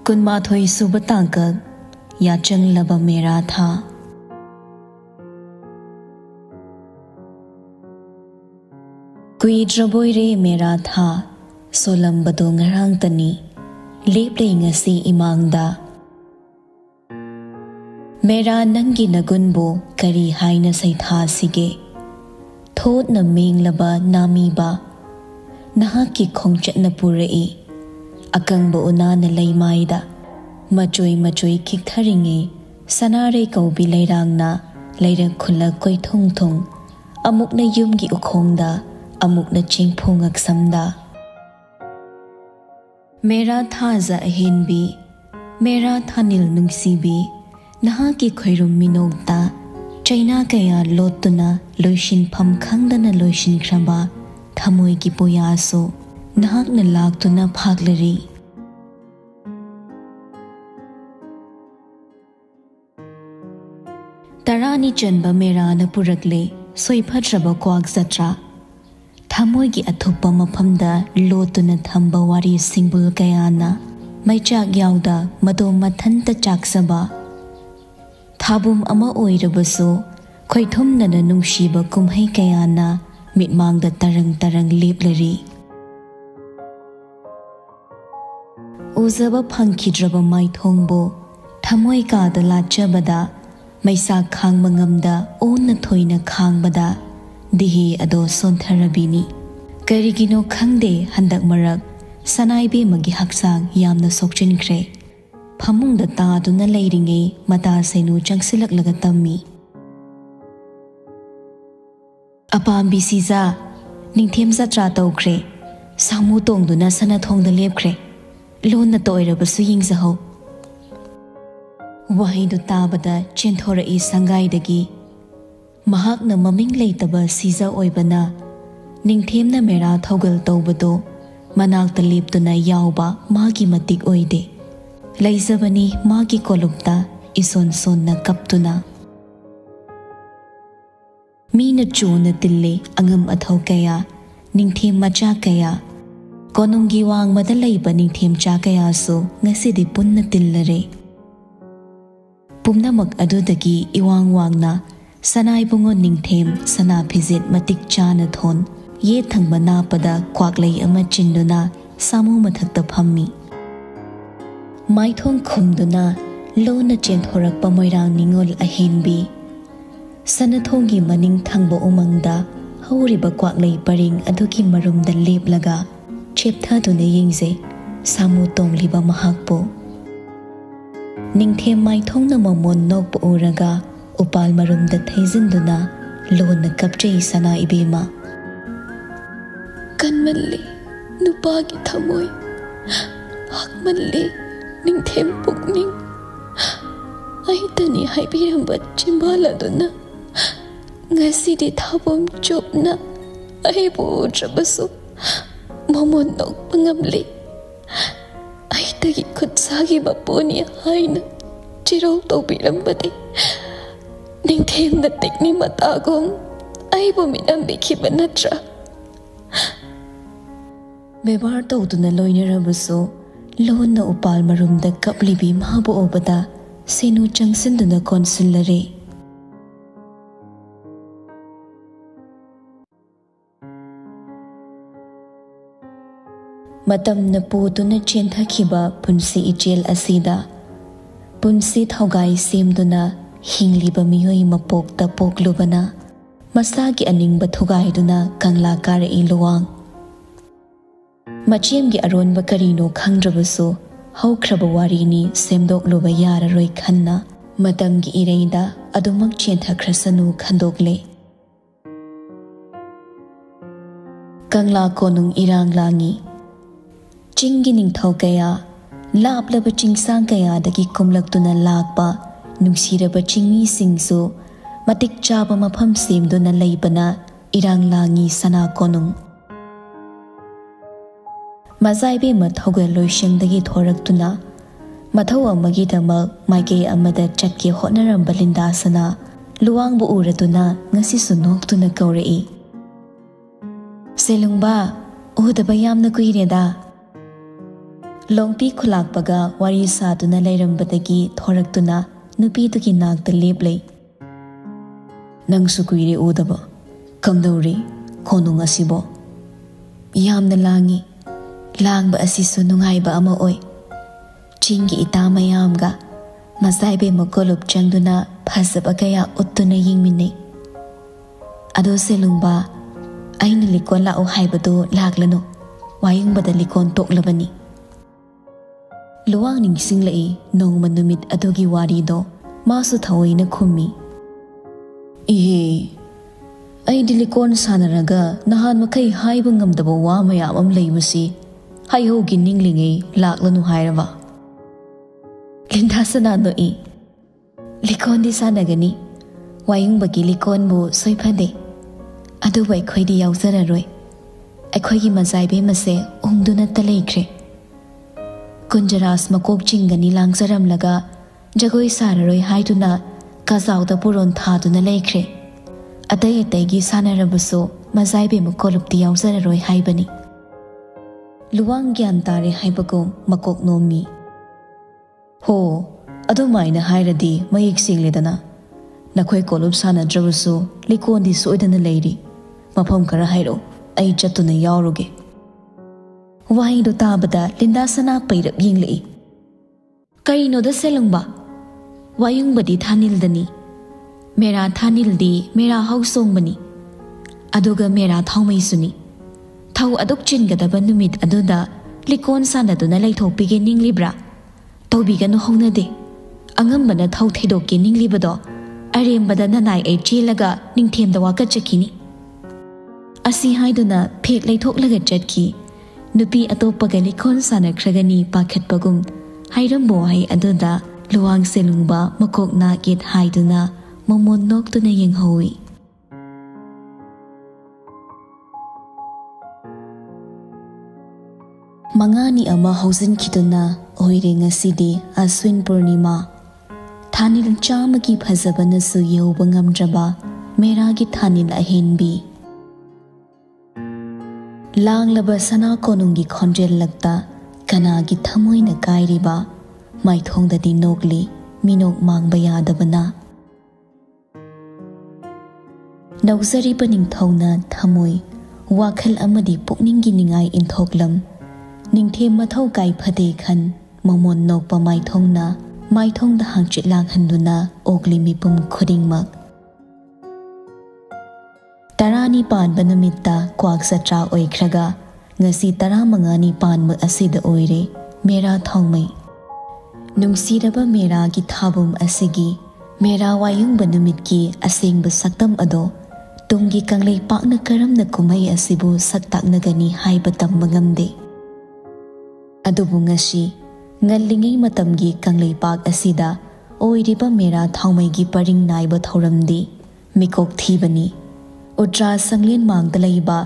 कुनमाथोई सुबह तांकल याचंग लबा मेरा था कुइद्रबोई रे मेरा था सोलंबदो ngarang tani leple ngasi imangda मेरा नंगी नगुनबो करी हाइना सैथा सिगे थोट न मेंगलबा नामीबा नहा की खोंगचत न पुरई अकंगबो उना न लैमाइदा मचोई मचोई खिकथरिंगे सनारे कौबी लैरांगना लैरंग खुला कोई थोंग थोंग अमुक न युमगी उखोंगदा अमुक न चिंगफोंगक समदा मेरा था जा अहिनबी मेरा था नील नुंगसीबी नहा की खैरुम मिनोगता चाइना कया लोतुना लोइशिन फम खंगदना लोइशिन ख्रबा थमोई की पोयासो नहाक न लागतुना फागलरी तरानी चनबा मेरा न पुरकले सोइफद्रबा क्वाक जत्रा थमोई की अथुप्पा मफमदा लोतुना थंबा वारी सिंबुल कयाना मैचाक याउदा मदो मथंता चाकसबा थाबुम अमा ओइरबसो खोइथुमनना नुंगसीबा कुमहै कयाना मिटमांगदा तरंग तरंग लेपलरी उजबा फंखिद्रबा माइथोंबो थमोई कादा लाचबदा मैसा खांगबा ngamda ओन थोइना खांगबदा दिहि अदो सोंथरबिनी करिगिनो खंगदे हंदक मरक सनाइबे मगी हक्सांग यामना सोक्चिनख्रे फमुंगदा तादुना लैरिंगे मता सेनु चंगसिलकलगा तम्मी अपाम्बी सीजा निंथेम जत्रा तौख्रे सामु तोंगदुना सना थोंगदा लेपख्रे लोन तोइरबसु यिंगजहौ वहाइदु ताबदा चेंथोरई संगाइदगी महाकना ममिंग लेतबा सीजा ओइबना निंथेमना मेरा थौगल तौबदो मनाक्ता लेपतुना यावबा मागी मतिक ओइदे लैजबनी मागी कोलुक्ता इसोन सोनना कप्तुना मीना चोना तिल्ले अंगम अथौ कया निंथेम मचा कया कोनुंगी वांग मदा लैबा निंथेम चा कयासो ngasidi punna tillare पुमनमक अदुदगी इवांग वांगना सनाई बुंगो निंथेम सना फिजित मतिक चाना थोन ये थंगबा नापदा क्वाकलै अमा चिंदुना सामु मथक्ता फम्मी माइथोंग खुमदुना लोना चेंथोरकपा मोइरांग निंगोल अहेनबी सनथोंगी मनिंग थंगबा उमंगदा हौरिबा क्वाकलै परिंग अदुगी मरुमदा लेपलगा चेपथादुना यिंगजे सामु तोंगलिबा महाकपो निंथेम माइथोंगना ममोन नोकपा उरगा उपाल मरुमदा थैजिंदुना लोना कपचै सना इबेमा कनमल्ले नुपागी थमोय हकमल्ले निंथेम पुकनिंग अहितनी हाइबिरंबा चिंबालादुना ngasidi thabom chopna ahibu udrabasu momon nokpa ngamle ahitagi khutsagi baponi haina chirau tobirambade ningthemna tekni matagom ahibu minambikhiba natra bebar tawduna loinarabasu lonna upal marumda kaplibi mahabu obada senu changsinduna konsilare मतमना पुदुना चेंथखिबा पुंसी इचेल असीदा पुंसी थौगाई सेमदुना हिंगलिबा मियोई मपोकता पोकलुबना मसागी अनिंगबा थुगाइदुना Kangla कारई Luwang मचेमगी अरोनबा करिनो खंद्रबसु हौख्रबा वारिनी सेमदोकलुबा याररोई Khanna matamgi ireida adumak chenthakrasanu khandokle kangla konung irang langi chinggi ningthau kaya laplaba chingsang kaya dagi kumlaktuna lakpa nungsiraba chingmi singsu matik chaba mafam semduna leibana irang langi sana konung mazaibe mathauga loishengdagi thoraktuna mathau amagi damak maike amada chatke hotnaramba lindasana luwangbu uratuna ngasi sunoktuna kaurei selungba udaba yamna kuireda longpi khulakpaga wari saduna leirambadagi thoraktuna nupi tuki nakta leplei nangsu kuire udaba kamdauri konung asibo yamna langi langba asisu nungaiba ama oi chingi ita mayamga masaibe makolup changduna phasaba kaya uttuna yingminei ado selungba aina likon la o haibado laglano wayingbada likon toklabani luwang ningsinglai nongma numit adogi warido masu thawoina khummi ihe ai dilikon sanaraga nahan makai haiba ngamdaba wa mayam am leibasi haihogi ninglingei laklanu hairaba lindasana no i likon di sanagani wayingbagi likon bu soiphade aduba akhoi di yauzararoi akhoi gi mazaibe mase ungduna taleikre kunjaras makok chingani langzaram laga jagoi sararoi haiduna kazauda puron thaduna leikre atai atai gi sanarabuso mazaibe makolup di yauzararoi haibani luwang gyan tare haibako makok nomi ho adumaina hairadi mayik singledana nakhoi kolup sanadrabuso likon di soidana leiri mafam kara hairo ai chatuna yauruge waido tabada lindasana pairap yinglei karino da selungba wayungbadi thanildani mera thanildi mera hausongbani aduga mera thaumai suni thau aduk chingadaba numit aduda likon sanaduna leithokpige ninglibra tawbiganu hongnade angambana thau thedokki ninglibado arembada nanai ai chelaga ningthemda waka chakini asi haiduna phek leithoklaga chatki nupi atopaga likon sanakragani pakhatpagum hairambo hai aduda luwang selungba makok na git haiduna momon noktuna yenghowi mangani ama hausin khiduna oire ngasidi aswin purnima thanil chamagi phajabana su yoba ngamdraba meragi thanil ahenbi langlaba sana konungi khonjel lagta kanagi thamoina kairiba maithongdadi nogli minok mangba yadabana nauzari paning thongna thamoi wakhal amadi pukningi ningai inthoklam ningthem mathau kai phade khan momon nokpa maithongna maithongda hangchit langhanduna ogli mipum khudingmak tarani panba numitta kwak satra oikhraga ngasi 15 panba asida oire mera thongmai nungsiraba mera gi thabum asigi mera wayungba numit ki asengba saktam ado tunggi kanglei pakna karamna kumai asibu saktaknagani haiba tambangamde adubu ngasi ngallingai matamgi kanglei pak asida oiriba mera thongmai gi paring naiba thoramdi mikok thibani Utra sanglin mangda laiba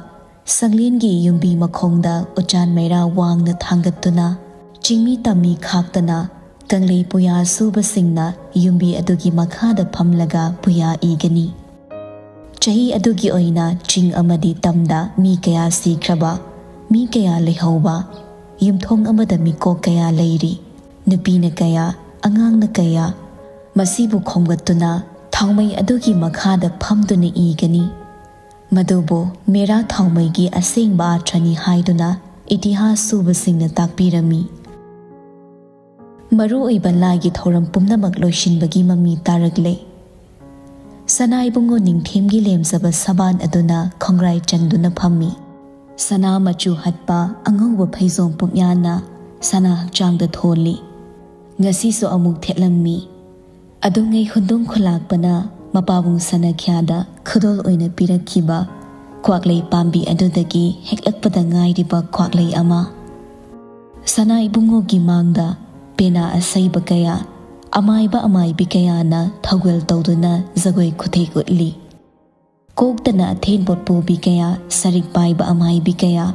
sanglin gi yumbi makhongda uchan mera wangna thangatuna chingmi tammi khaktana kanglei puya suba singna yumbi adugi makhada phamlaga puya igani chahi adugi oina ching amadi tamda mi kaya sikraba mi kaya lehoba yumthong amada miko kaya leiri nupina kaya angangna kaya masibu khomgatuna thongmai adugi makhada phamduna igani madubo mera thongmai gi asengba thani haiduna itihas suba singna takpirami maru oiba lagi thoram pumnamak loishinbagi mami taragle sanai bungo ningthemgi lemzaba saban aduna khongrai chanduna phammi sana machu hatpa angongwa phaizom pumyana sana hakchangda tholi ngasi so amuk thetlammi Adungai hundung khulakpana mapabung sanakyada khudol oina pirakhiba kwaklei pambi adudagi heklakpada ngairiba kwaklei ama sana ibungogi mangda pena asaiba kaya amaiba amaibi kayana thawgal tawduna zagoi khuthei utli kokdana athenbot pubi kaya sarik paiba amaibi kaya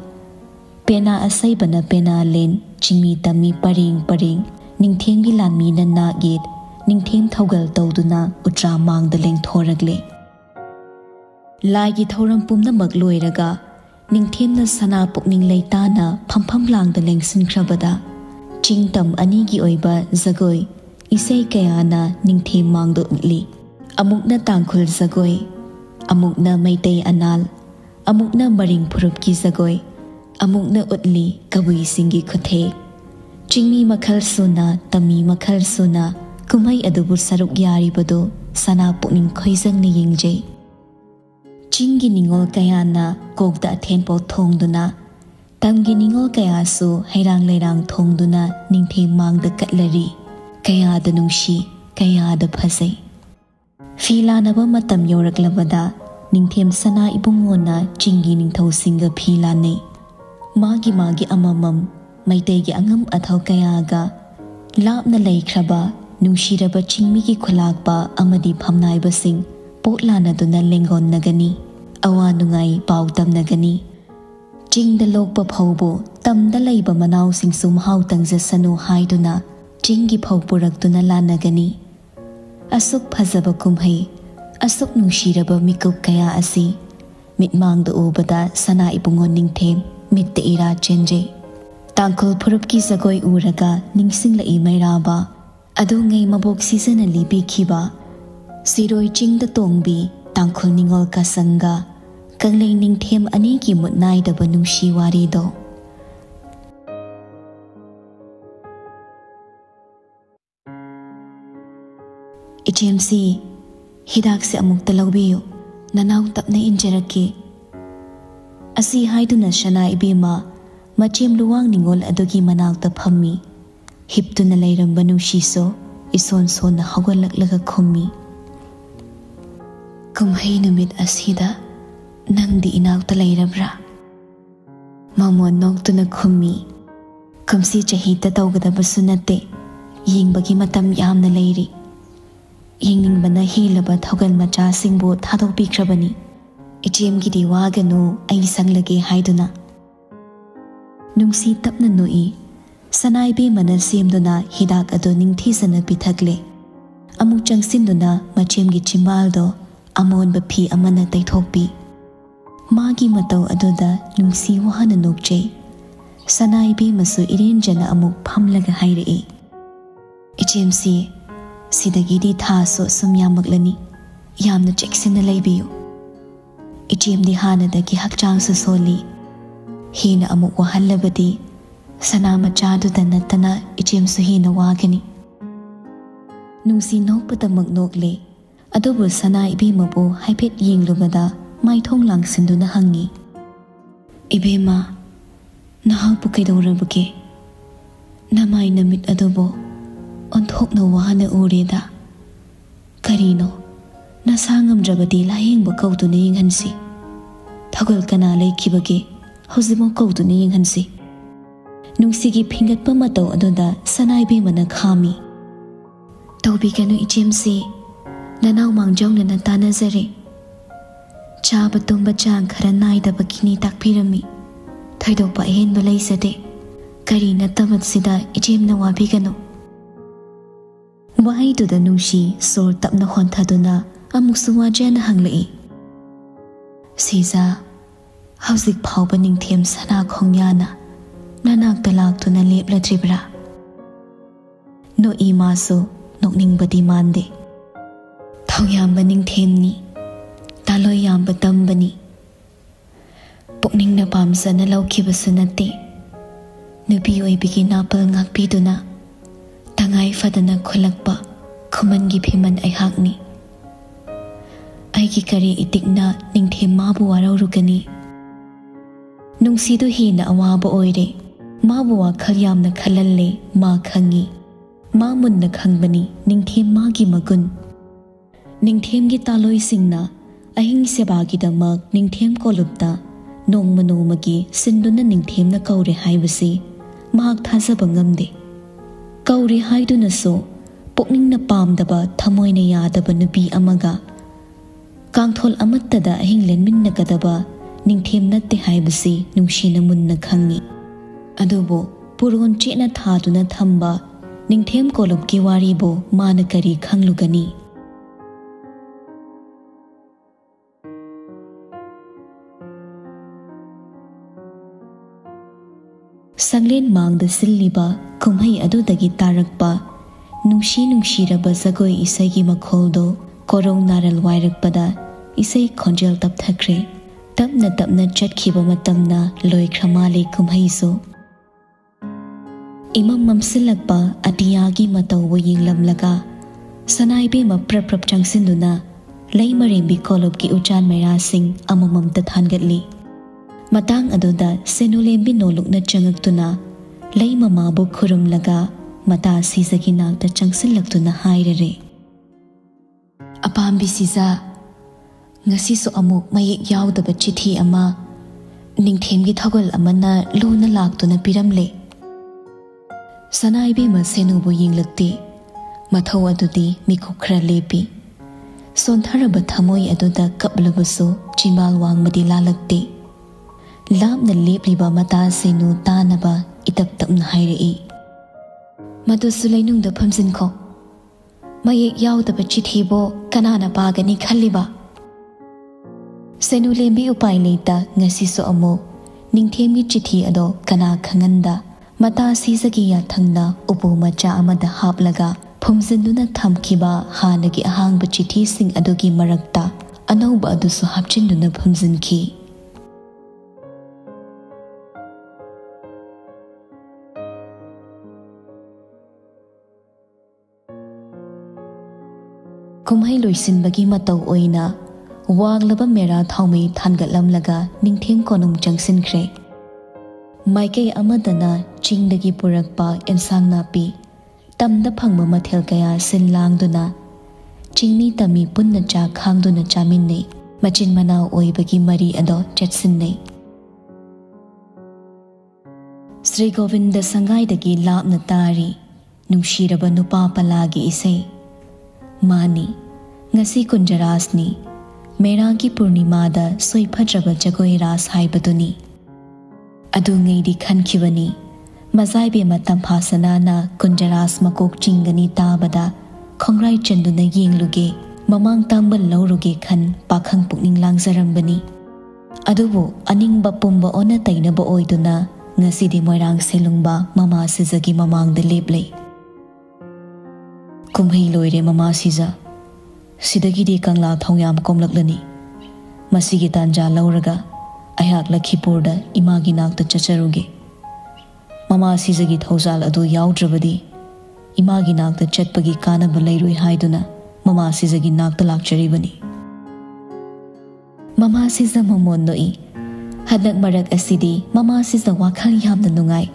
pena asaibana pena len chingmi tami paring paring ningthengi lanmi na nagit ningthem thawgal tawduna utra mangda lengthoragle laigi thoram pumna magloiraga ningthemna sana pukning leitana phampham langda lengsinkrabada chingtam anigi oiba zagoi isei kayana ningthem mangda utli amukna tangkhul zagoi amukna maitei anal amukna maring phurupki zagoi amukna utli kabui singi khothe chingmi makhal suna tami makhal suna kumai adubu saruk yari bado sana pukning khoizang ni yingjei chinggi ningol kayana kokda thenpo thongduna tamgi ningol kayasu hairang leirang thongduna ningthe mangda katlari kayada nungshi kayada phasei filanaba matam yoraklabada ningthem sana ibungona chinggi ningthau singa philanei magi amamam maitegi angam athau kayaga lapna leikraba nungshiraba chingmi ki khulakpa amadi phamnaiba sing potlana duna lengon nagani awa nungai pautam nagani chingda lokpa phaubo tamda leiba manaw sing sum hau tangja sanu haiduna chinggi phau purak duna lanagani asuk phajaba kumhai asuk nungshiraba mikup kaya asi mitmangda ubada sana ibungon ningthem mitte ira chenje tangkhul phurupki zagoi uraga ningsingla imairaba adungai mabok season libi khiba siroi chingda tongbi tangkhul ningol kasanga kanglei ningthem ani ki mutnai da banungshi wari do HMC hidak se amuk talawbiyo nanaw tapna injeraki asi haiduna shana ibema machem luwang ningol adugi manakta phammi hiptuna leiramba nungsiso ison sona hawalaklaga khummi kumhai numit asida nangdi inawta leirabra mamon noktuna khummi kumsi chahita tawgadabasu nate yingbagi matam yamna leiri yingningbana hilaba thawgal macha singbo thadokpikrabani ichemgidi waganu ai sanglage haiduna nungsi tapna noi sanai be mana semduna hidak ado ningthisana pithakle amuk changsinduna machemgi chimbaldo amon ba phi amana taithokpi magi matau adoda nungsi wahana nokje sanai be masu irenjana amuk phamlaga hairei HMC sidagidi thaso sumyamaglani yamna cheksina leibiyo HMD hanadagi hakchangsa soli hina amuk wahallabadi sana machadu danatana HMC hina wagani nungsi nokpata magnokle adobu sana ibemabu haipet yinglubada maithong langsinduna hangi ibema nahapu kaidawrabuke namai namit adobo onthokna wahana ureda karino nasangamdrabadi layengba kauduna yinghansi thagol kana leikibage hozimo kauduna yinghansi nungsigi phingatpa matau adoda sanaibe mana khami tawbi kanu HMC nanaw mangjong na tanazare chaba tumba chang khara naida bakini takpirami thaidokpa henbo leisade kari natamat sida HM na wabi kanu wahai tu da nungshi sor tapna honthaduna amuk suwa jana hanglei siza hauzik phauba ningthem sana khongyana nanak talak tuna lepla tribra no imaso nokningbadi mande thawyamba ningthemni taloy yamba tambani pukning na pamsana lawkhibasu nate nubi oibigi napal ngakpiduna tangai fadana khulakpa khumangi phiman aihakni aigi kari itikna ningthem mabu wararugani nungsidu hina awaba oire mabu wakhal yamna khalalle ma khangi मा मुन्ना खंगबनी निंगथेम मागी मगुन निंगथेम गी तालोई सिंगना अहिंग सेबागीदमक निंगथेम कोलुबता नोंगमा नोंगमागी सिंदुना निंगथेमना कौरे हाइबसी महाक थाजबा ngamde कौरे हाइदुनसो पोकनिंगना पामदबा थमोइना यादबा नुपी अमगा कांगथोल अमत्तदा अहिंग लेनमिन्नगदबा निंगथेम नत्ते हाइबसी नुंगशीना मुन्ना खंगी अदुबो पुरोन चेना थादुना थंबा निंगथेम कोलुबकी वारीबो माना करी खंगलुगनी संगलेन मांगद सिल्लिबा कुमहै अदुदगी तारकपा नुंशी नुंशीरबा जगोई इसैगी मखोलदो कोरों नारल वायरकपदा इसै खोंजेल तपथख्रे तपना तपना चटखिबा मतमना लोइख्रमाले कुमहैसो इमम ममसिलकपा अतियागी मतौबो यिंगलमलगा सनाइबे म प्रप्रप चंगसिंदुना लैमरेंबी कोलुबकी उचान मैरासिंग अमममता थानगतली मतंग अदुदा सेनुलेंबी नोलुकना चंगक्तुना लई ममाबु खुरुमलगा मता सीजगी नाकता चंगसिलक्तुना हाइररे अपाम्बी सीजा ngasisu amuk mayek yaudaba chithi ama ningthemgi thogol amana luna laktuna piramle sanaibe ma senubu yinglakti mathau adudi mikhu khra lepi sontharaba thamoi aduda kaplubusu chimbal wangmadi lalakti लापना लेपलिबा मता सेनु तानबा इतप तपना हाइरई मदु सुलैनुंग द फमजिनखो मयेक याउदबा चिठीबो कनाना पागनी खल्लिबा सेनु लेंबी उपाय लेता ngasisu अमो निंगथेमगी चिठी अदो कना खंगंदा मता सीजगी या थंगना उपो मचा अमदा हापलगा फुमजिनदुना थमखिबा हानगी अहांगबा चिठी सिंग अदोगी मरक्ता अनौबा अदुसु हापचिनदुना फुमजिनखी कुमहै लोइसिनबगी मतौ ओइना वागलबा मेरा थाउमै थानगतलमलगा निंगथेम कोनुम चंगसिनख्रे माइकै अमदना चिंगदगी पुरकपा एंसांग नापी तमदा फंगबा मथेल कया सिनलांगदुना चिंगमी तमी पुन्ना चा खांगदुना चामिन्नै मचिन मनाव ओइबगी मरी अदो चेटसिन्नै श्री गोविंद संगाइदगी लापना तारी नुंशीरबा नुपा पलागी इसै मानी ngasi kunjarasni meragi purnimada soiphajraba jagoi ras haibaduni adu ngeidi khankhibani mazaibe matam phasana na kunjaras makok chingani tabada khongrai chanduna yengluge mamang tambal lauruge khan pakhang pukning langjarambani adubu aningba pumba ona tainaba oiduna ngasi di moirang selungba mama sizagi mamang de leplei kumhei loire mama siza सिदगी कंगला थौयाम कोमलकलनी मसीगी तांजा लौरगा अहाक लखीपुरदा Imangi नाकता चचरुगे mama सिजगी थौजाल अदु याउद्रबदी Imangi नाकता चटपगी कानबा लैरोय हाइदुना mama सिजगी नाकता लाक्चरिबनी mama सिजा ममोनोई हदक मरक असिदी mama सिजा वाखल यामना नुंगाई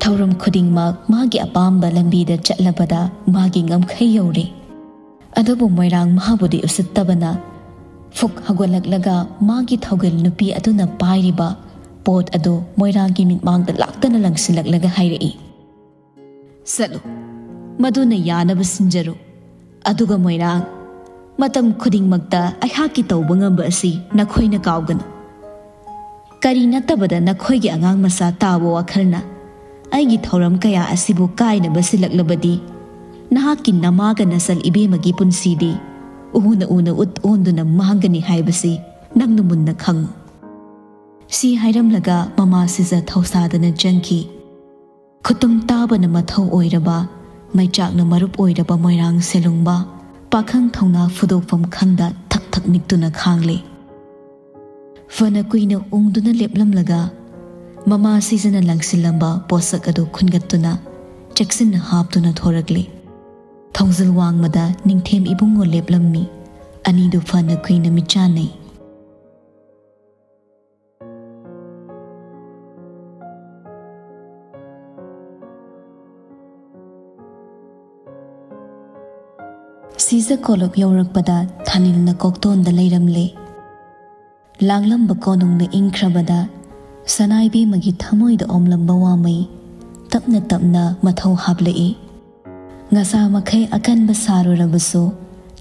थौरम खुदिंगमक मागी अपाम्बा लंबीदा चटलबदा मागी ngamkhai you're adobo Moirang महाबुदी उसित्तबना फुक हगोलकलगा मागी थौगल नुपी अदुना पाइरिबा pot अदो मोइरांगी मिटमांगदा लाक्तना लंगसिलकलगा हाइरई सलो मदुना यानब सिंजरो अदुगा मोइरांग मतम खुदिंगमक्ता अहाकी तौबा ngamba asi नखोइना कावगन करी नतबदा नखोइगी अंगांग मसा ताबो वाखलना आइगी थौरम कया असिबु काइना बसिलकलबदी नहाकी नमागा नसल इबेमगी पुनसीदी उहुना उना उत ओंदुना मांगनी हाइबसी नंगनु मुन्ना खंगु सी हाइरमलगा ममा सिजा थौसादना जंकी खुतुम ताबना मथौ ओइरबा मैचाकना मरुप ओइरबा मोइरांग सेलुंगबा पाखंग थौना फुदोफम खंगदा थक थक निक्तुना खांगले फना कुइना ओंदुना लेपलमलगा ममा सिजना लंगसिलंबा पोसक अदु खुनगतुना चेक्सिन हापतुना थोरगले थौजल वांगमदा निंगथेम इबुंगो लेपलम्मी अनिदु फना कुइना मिचानै Siza kolop yaurakpada thanilna koktonda leiramle. Langlamba konungna ingkrabada sanaibe magi thamoida omlamba wamai tapna tapna mathau hablei. Ngasa makai akanba sarurabasu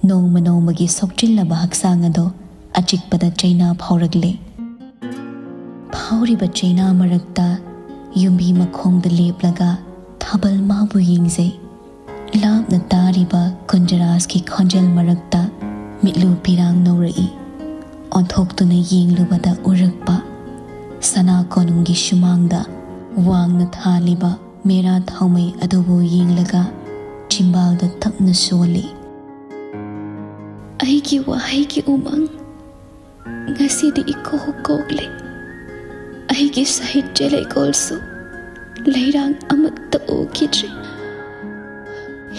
nongma nongmagi sokchillaba haksang ado achikpada chaina phawragle. Phawriba chaina marakta yumbi makhongda leplaga thabal mabu yingzai. Labna tariba kunjaras ki khonjal marakta mitlu pirang naurai. Onthokhtuna yenglubada urakpa sana konungi shumangda wangna thaliba mera thaumai adubu yenglaga chimbalda tapna soli. Aigi wahaigi umang ngasidi ikogle. Aigi sahitya lekolsu leirang amatta okidre.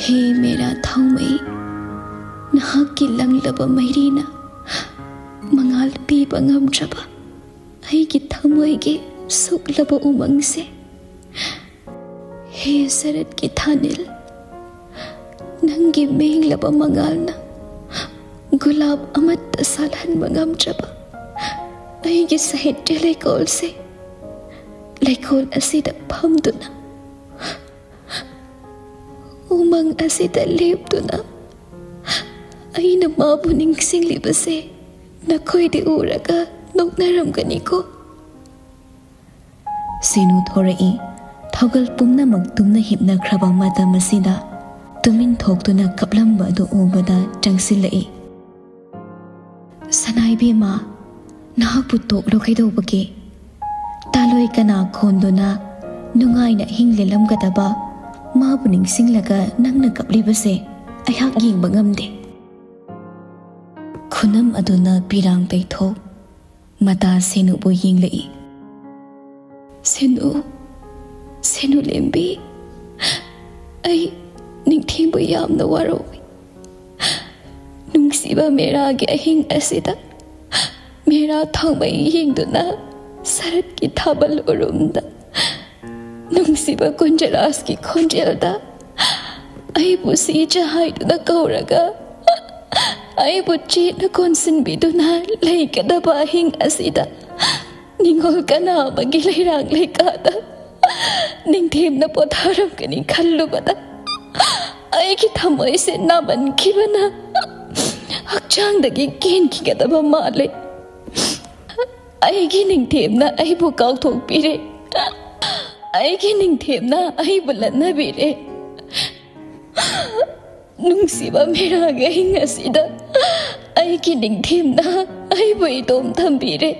He mera thaumai nahaki langlaba mairina mangal piba ngamdraba aigi thamoige suklaba umangse. He sarat ki thanil nangi menglaba mangalna gulab amatta salhan mangamdraba aigi sahitya lekolse lekol asida phamduna umang asida lepduna aina mabu ningsinglibase nakoidi uraga noknaramganiko. Sinu thorai thogal pumnamak tumna hipnakraba matam asida tumin thoktuna kaplamba adu ubada changsilai. Sanaibe ma nahakpu toklo kaidobage taloi kana khonduna nungaina hinglelamgadaba mabu ningsinglaga nangna kaplibase ayhak yengba ngamde. Khunam aduna pirang peithok mata senu bu yenglai. Senu lembi ai ningthimbu yamna warowi. Nungsiba mera ge ahing asida mera thangmai yengduna sarat ki thabal urumda nungsiba kunjaras ki khonjelda aibu sija haiduna kauraga aibu china konsin biduna leikadaba hing asida ningol kana bagi leirang leikada ningthemna potharam kani khallubada aigi thamoi se naban kibana hakchangdagi ken kigadaba male. Aigi ningthemna aibu kauthok pire aigi ningthemna aibu lanabire. Nungsiba mera ge hingasida aigi ningthemna aibu idom thambire.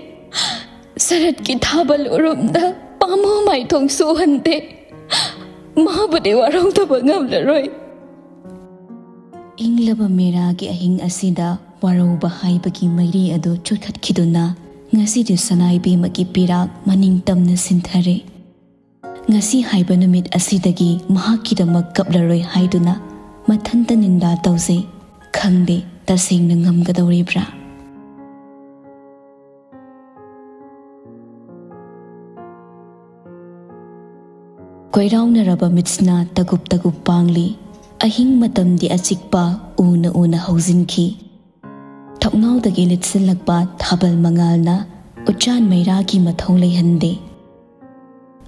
Sarat ki thabal urumda pamo maithong suhante mabude warongdaba ngamlaroi. Inglaba mera ge ahing asida waroba haibagi mairi adu chukhatkiduna ngasi sanaibe magi pirak maningtamna sinthare. Ngasi haiba numit asidagi mahakidamak kaplaroi haiduna mathanta ninda tawse khangde tasengna ngamgadoribra. Koiraunaraba mitsna tagup tagup pangli ahing matamdi achikpa una hauzinki. Thoknaudagi litsilakpa thabal mangalna uchan mairagi mathau leihande.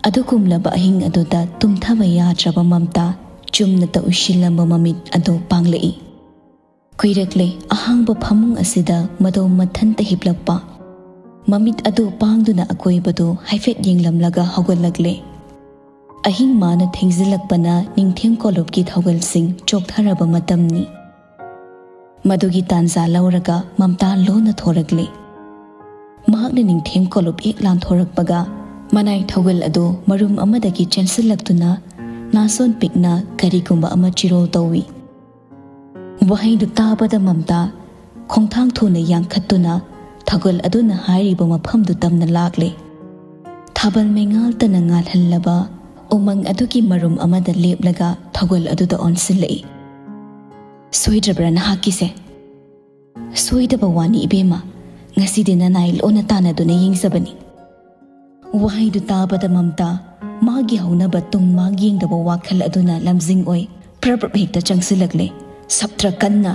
Adukumlaba ahing aduda tumthaba yadraba mamta chumna ta ushilamba mamit adu panglei. Kuirakle ahangba phamung asida mado mathanta hiplakpa mamit adu pangduna akoibadu haifet yenglamlaga haugallagle. Ahing mana thengzilakpana ningtheng kolopki thaugalsing choktharaba matamni. Madugi tanza lauraga mamta lona thoragle. Mahakna ningtheng kolop ek lam thorakpaga manai thaugal ado marum amadagi chensilaktuna nason pikna karigumba ama chirol tawi. Wahaidu tabada mamta khongthang thuna yangkhattuna thaugal aduna hairiba maphamdu tamna lagle. Thabal mengal tana ngalhallaba umang adugi marum amada leplaga thaugal aduda onsilai. Soidrabra nahakise soidaba wani ibema ngasidi nanai lona tanaduna yengsabani. Wahaidu tabada mamta magi haunaba tung magi yengdaba wakhal aduna lamjing oi prabhek ta changsilagle saptra kanna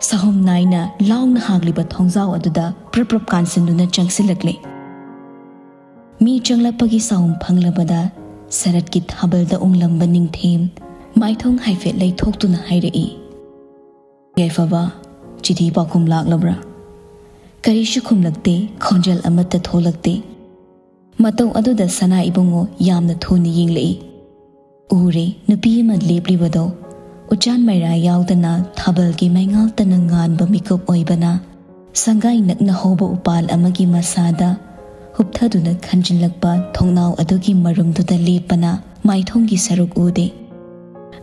Sahom naina laungna hagliba thongjaw aduda prap kansinduna changsilakle. Mi changlapagi sahom phanglabada sarat ki thabalda unglamba ningthem maithong haifet leithoktuna hairei. Yaifaba chithi pakhum laklabra. Karishu khumlakte khonjal amatta tholakte. Matau aduda sana ibungo yamna thuni yinglei. Ure nupi ama leplibado Uchan Maira yaudana thabal ki maingal tanangan ba mikop oibana sangai nakna hobo upal amagi masada hupthaduna khanjinlakpa thongnaw adugi marumduda lepana maithonggi saruk ude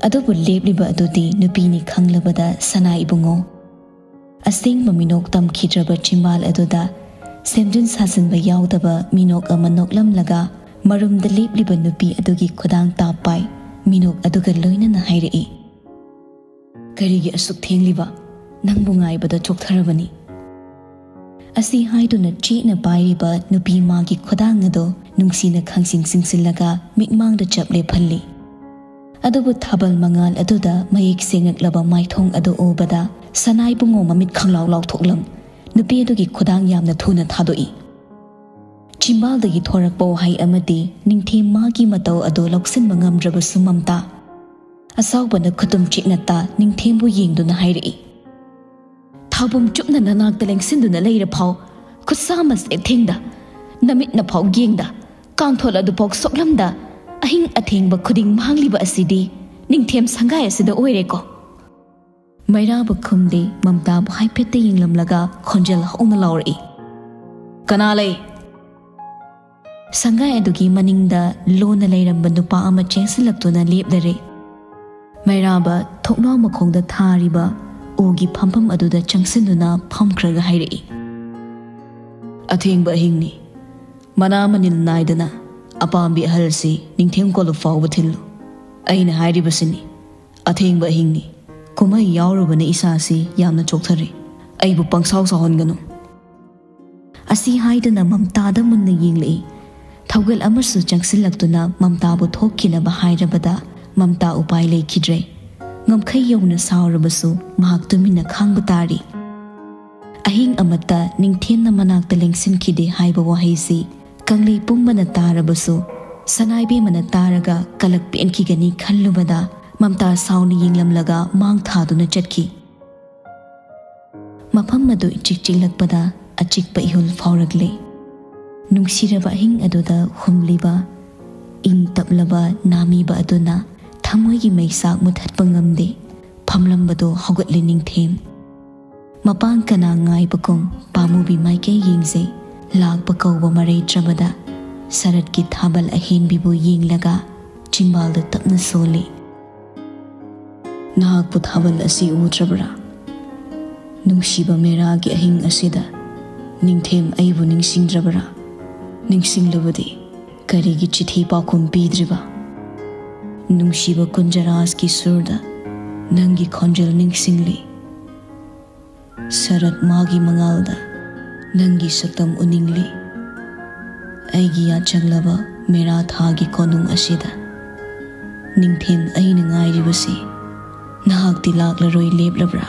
adubu lepliba adudi nupini khanglabada sana ibungo asing minok tam khidraba chimbal aduda semjun sasinba yaudaba minok amanok lamlaga marumda lepliba nupi adugi khudang tapai minok aduga loinana hairei Karigi asuk thengliba nangbu ngaibada choktharabani asi haiduna china bairiba nupi magi khodang ado nungsina khangsing singsilaga mikmangda chaple phalli adubu thabal mangal aduda mayik sengaklaba maithong adu obada sanai bungo mamit khanglaw law thoklam nupi adugi khodang yamna thuna thadoi chimbaldagi thorakpo hai amadi ningthe magi mataw ado loksin mangamdraba sumamta Asawbana khutum chiknata ningthembu yengduna hairei Thabum chupna nanak teleng sinduna leira phau khusamas ethengda namit na phau gengda kangthola du pok soklamda ahing athengba khuding mangliba asidi ningthem sangai asida oireko Maira bakhumde mamta bu haipette yenglamlaga khonjal hongna lawri kanalai sangai adugi maningda lona leiramba nupa ama chengsilaktuna lepdare Mairaba thoknaw makhongda thariba ogi phampam aduda changsinduna phamkraga hairei Athengba hingni mana manil naidana apambi halsi ningthem kolu fawba thillu aina hairibasini Athengba hingni kumai yawrubana isasi yamna chokthare aibu pangsaw sahonganu asi haidana mamtada munna yenglei thawgal amasu changsilaktuna mamtabu thokkinaba hairabada Mamta upai leikidre ngamkhai yawna sawrabasu mahak tumina khangba tari ahing amata ningthenna manakta lengsinkhide haiba wahaisi kanglei pumbana tarabasu sanaibe mana taraga kalak penkhigani khallubada mamta sawni yinglamlaga mang thaduna chatki mafam madu ichikchilakpada achikpa ihul fawragle nungsiraba ahing aduda humliba ing tablaba namiba aduna Thamoigi maisak muthatpa ngamde phamlambado haugatli ningthem mapang kana ngai bakom pamubi maike yingse lakpa kawba marai trabada sarat ki thabal ahen bibu yinglaga chimbalda tapna sole nahak pu thabal asi utrabra nungshiba mera gi ahing asida ningthem aibu ningsingdrabra ningsinglabadi karigi chithi pakhum pidriba Nungshiba kunjaras ki surda nangi khonjal ningsingli Sarat magi mangalda nangi saktam uningli Aigi ya changlaba mera thagi konung asida Ningthem aina ngairibasi nahak tilak laroi leplabra